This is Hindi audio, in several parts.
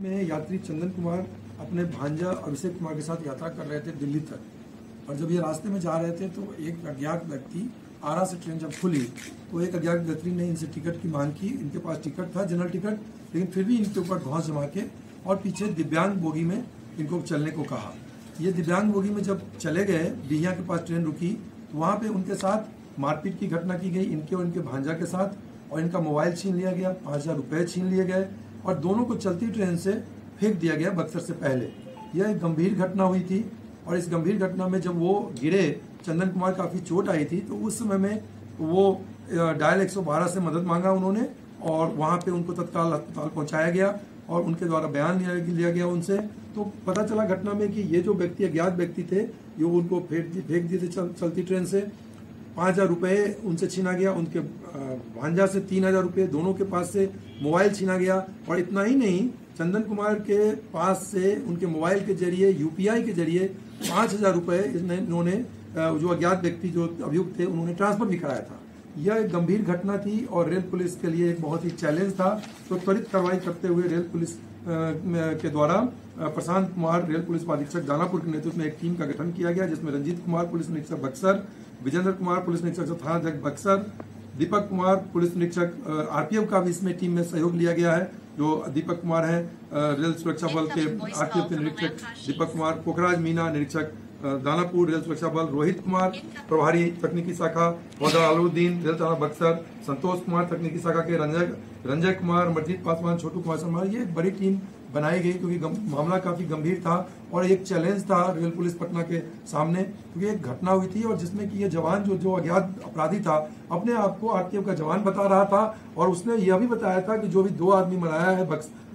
में यात्री चंदन कुमार अपने भांजा अभिषेक कुमार के साथ यात्रा कर रहे थे दिल्ली तक। और जब ये रास्ते में जा रहे थे तो एक अज्ञात व्यक्ति, आरा से ट्रेन जब खुली तो एक अज्ञात व्यक्ति ने इनसे टिकट की मांग की। इनके पास टिकट था, जनरल टिकट, लेकिन फिर भी इनके ऊपर घौंस जमा के और पीछे दिव्यांग बोगी में इनको चलने को कहा। ये दिव्यांग बोगी में जब चले गए, बिहिया के पास ट्रेन रुकी तो वहाँ पे उनके साथ मारपीट की घटना की गई, इनके और इनके भांजा के साथ, और इनका मोबाइल छीन लिया गया, 5,000 रुपये छीन लिए गए और दोनों को चलती ट्रेन से फेंक दिया गया बक्सर से पहले। यह एक गंभीर घटना हुई थी और इस गंभीर घटना में जब वो गिरे, चंदन कुमार काफ़ी चोट आई थी, तो उस समय में वो डायल 112 से मदद मांगा उन्होंने और वहाँ पे उनको तत्काल अस्पताल पहुँचाया गया और उनके द्वारा बयान लिया गया उनसे। तो पता चला घटना में कि ये जो व्यक्ति, अज्ञात व्यक्ति थे, ये उनको फेंक दिए थे चलती ट्रेन से। 5,000 रुपये उनसे छीना गया, उनके भांजा से 3,000 रुपये, दोनों के पास से मोबाइल छीना गया। और इतना ही नहीं, चंदन कुमार के पास से उनके मोबाइल के जरिए, यूपीआई के जरिए 5,000 रुपये इन्होंने, जो अज्ञात व्यक्ति जो अभियुक्त थे, उन्होंने ट्रांसफर भी कराया था। यह एक गंभीर घटना थी और रेल पुलिस के लिए एक बहुत ही चैलेंज था। तो त्वरित कार्रवाई करते हुए रेल पुलिस के द्वारा प्रशांत कुमार, रेल पुलिस अधीक्षक दानापुर के नेतृत्व में एक टीम का गठन किया गया, जिसमें रंजीत कुमार, पुलिस निरीक्षक बक्सर, विजेंद्र कुमार, पुलिस निरीक्षक थाना अध्यक्ष बक्सर, दीपक कुमार, पुलिस निरीक्षक आरपीएफ का भी इसमें टीम में सहयोग लिया गया है। जो दीपक कुमार है रेल सुरक्षा बल के आरपीएफ के निरीक्षक, दीपक कुमार, पोखराज मीना निरीक्षक दानापुर रेल सुरक्षा बल, रोहित कुमार प्रभारी तकनीकी शाखा, वदा अलउद्दीन रेल थाना बक्सर, संतोष कुमार तकनीकी शाखा के, रंजय कुमार, मर्जीत पासवान, छोटू कुमार शर्मा। ये एक बड़ी टीम बनाई गई क्योंकि मामला काफी गंभीर था और एक चैलेंज था रेल पुलिस पटना के सामने, क्योंकि एक घटना हुई थी और जिसमें कि ये जवान जो अज्ञात अपराधी था अपने आप को आरपीएफ का जवान बता रहा था और उसने यह भी बताया था कि जो भी 2 आदमी मराया है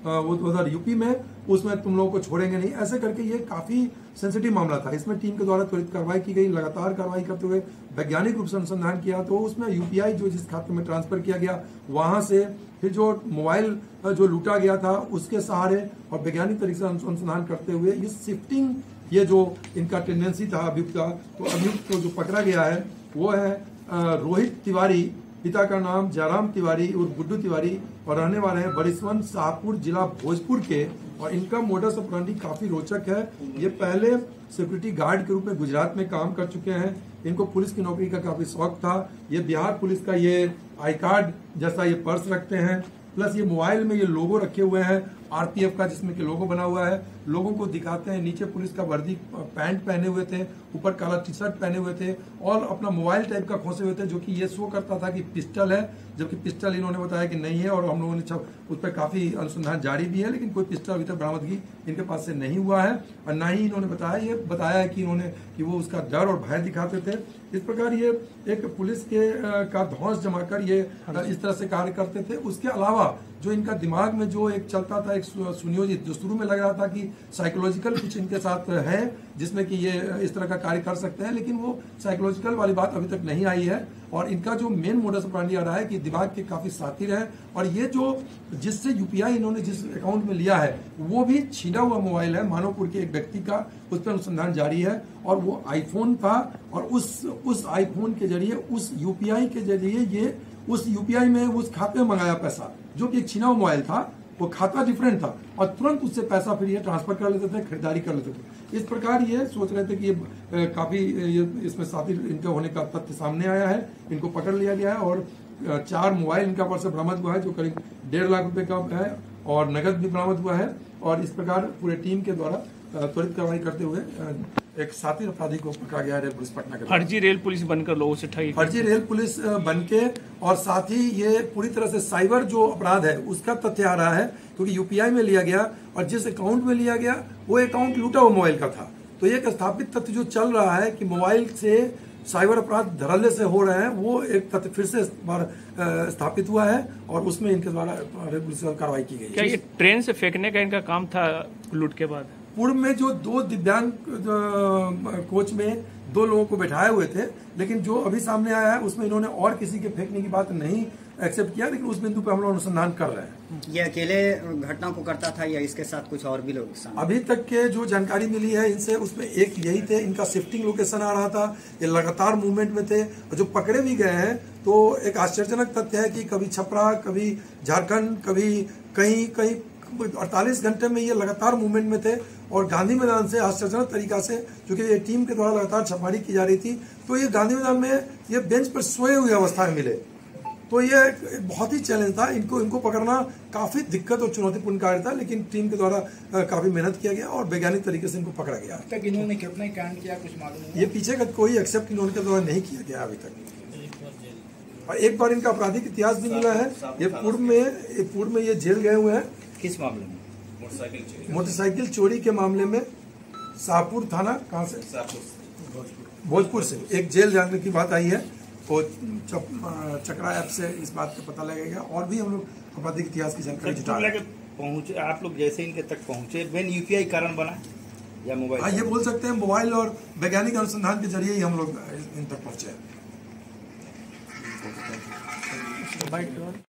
वो उधर यूपी में, उसमें तुम लोगों को छोड़ेंगे नहीं। ऐसे करके ये काफी सेंसिटिव मामला था। इसमें टीम के द्वारा त्वरित कार्रवाई की गई, लगातार कार्रवाई करते हुए वैज्ञानिक रूप से अनुसंधान किया। तो उसमें यूपीआई जो जिस खाते में ट्रांसफर किया गया, वहां से फिर जो मोबाइल जो लूटा गया था उसके सहारे और वैज्ञानिक तरीके से अनुसंधान करते हुए ये शिफ्टिंग, ये जो इनका टेंडेंसी था अभियुक्त का, तो अभियुक्त को जो पकड़ा गया है वो है रोहित तिवारी, पिता का नाम जयराम तिवारी और गुड्डू तिवारी, और रहने वाले हैं बरिसवन शाहपुर जिला भोजपुर के। और इनका मोडस ऑपरेंडी काफी रोचक है। ये पहले सिक्योरिटी गार्ड के रूप में गुजरात में काम कर चुके हैं। इनको पुलिस की नौकरी का काफी शौक था। ये बिहार पुलिस का ये आई कार्ड जैसा ये पर्स रखते हैं, प्लस ये मोबाइल में ये लोगो रखे हुए हैं आरपीएफ का, जिसमें कि लोगो बना हुआ है। लोगों को दिखाते हैं, नीचे पुलिस का वर्दी पैंट पहने हुए थे, ऊपर काला टी शर्ट पहने हुए थे और अपना मोबाइल टाइप का खोसे हुए थे, जो कि ये शो करता था कि पिस्टल है, जबकि पिस्टल इन्होंने बताया कि नहीं है। और हम लोगों ने उस पर काफी अनुसंधान जारी भी है, लेकिन कोई पिस्टल अभी तक बरामदगी इनके पास से नहीं हुआ है और न ही इन्होंने बताया है कि वो उसका डर और भय दिखाते थे। इस प्रकार ये एक पुलिस के का धौंस जमाकर ये इस तरह से कार्य करते थे। उसके अलावा जो इनका दिमाग में जो एक चलता था, एक सुनियोजित, जो शुरू में लग रहा था कि साइकोलॉजिकल कुछ इनके साथ है जिसमें कि ये इस तरह का कार्य कर सकते हैं, लेकिन वो साइकोलॉजिकल वाली बात अभी तक नहीं आई है। और इनका जो मेन मोडस ऑपरेंडी आ रहा है कि दिमाग के काफी सातिर है और ये जो जिससे यूपीआई इन्होंने जिस अकाउंट में लिया है वो भी छीना हुआ मोबाइल है, मानवपुर के एक व्यक्ति का, उस पर अनुसंधान जारी है। और वो आईफोन था और उस आईफोन के जरिए, उस यूपीआई के जरिए ये उस यूपीआई में उस खाते में मंगाया पैसा, जो कि एक छीना हुआ मोबाइल था, वो खाता डिफरेंट था और तुरंत उससे पैसा फिर ये ट्रांसफर कर लेते थे, खरीदारी कर लेते थे। इस प्रकार ये सोच रहे थे कि ये काफी इसमें साथी इनका होने का तथ्य सामने आया है। इनको पकड़ लिया गया है और 4 मोबाइल इनका पर से बरामद हुआ है, जो करीब 1.5 लाख रुपए का है, और नगद भी बरामद हुआ है। और इस प्रकार पूरे टीम के द्वारा त्वरित कार्रवाई करते हुए एक साथी अपराधी को पकड़ा गया रेल पुलिस पटना के। फर्जी रेल पुलिस बनकर लोगों से ठगी, फर्जी रेल पुलिस बनके, और साथ ही ये पूरी तरह से साइबर जो अपराध है उसका तथ्य आ रहा है, क्योंकि यूपीआई में लिया गया और जिस अकाउंट में लिया गया वो अकाउंट लूटा हुआ मोबाइल का था। तो एक स्थापित तथ्य जो चल रहा है कि मोबाइल से साइबर अपराध धड़ल्ले से हो रहे हैं, वो एक तथ्य फिर से स्थापित हुआ है और उसमें इनके द्वारा रेल पुलिस कार्रवाई की गई। क्या ये ट्रेन से फेंकने का इनका काम था लूट के बाद? पूर्व में जो 2 दिव्यांग कोच में 2 लोगों को बैठाए हुए थे, लेकिन जो अभी सामने आया है उसमें इन्होंने और किसी के फेंकने की बात नहीं एक्सेप्ट किया, लेकिन उस बिंदु पर हम लोग अनुसंधान कर रहे हैं। ये अकेले घटना को करता था या इसके साथ कुछ और भी लोग? अभी तक के जो जानकारी मिली है इनसे, उसमें एक यही थे, इनका शिफ्टिंग लोकेशन आ रहा था, ये लगातार मूवमेंट में थे। और जो पकड़े भी गए हैं तो एक आश्चर्यजनक तथ्य है कि कभी छपरा, कभी झारखंड, कभी कहीं 48 घंटे में ये लगातार मूवमेंट में थे और गांधी मैदान से आश्चर्यजनक तरीका से, क्योंकि ये टीम के द्वारा लगातार छापेमारी की जा रही थी, तो ये गांधी मैदान में ये बेंच पर सोए हुए अवस्था में मिले। तो ये एक बहुत ही चैलेंज था, इनको पकड़ना काफी दिक्कत और चुनौतीपूर्ण कार्य था, लेकिन टीम के द्वारा काफी मेहनत किया गया और वैज्ञानिक तरीके से इनको पकड़ा गया। तक इन्होंने कितना कांड किया कुछ मालूम है? ये पीछे का कोई एक्सेप्ट इनके द्वारा नहीं किया गया अभी तक। और एक बार इनका आपराधिक इतिहास भी मिला है। ये पूर्व में ये जेल गए हुए हैं। किस मामले में? मोटरसाइकिल चोरी के मामले में शाहपुर थाना, कहाँ से? भोजपुर से एक जेल जाने की बात आई है। तो चक्रा ऐप से इस बात का पता लगेगा और भी हम लोग आपराधिक इतिहास की जानकारी जुटा रहे हैं। पहुंचे आप लोग जैसे इनके तक पहुंचे, मेन यूपीआई कारण बना या मोबाइल? हाँ, ये बोल सकते हैं मोबाइल और वैज्ञानिक अनुसंधान के जरिए ही हम लोग इन तक पहुंचे हैं।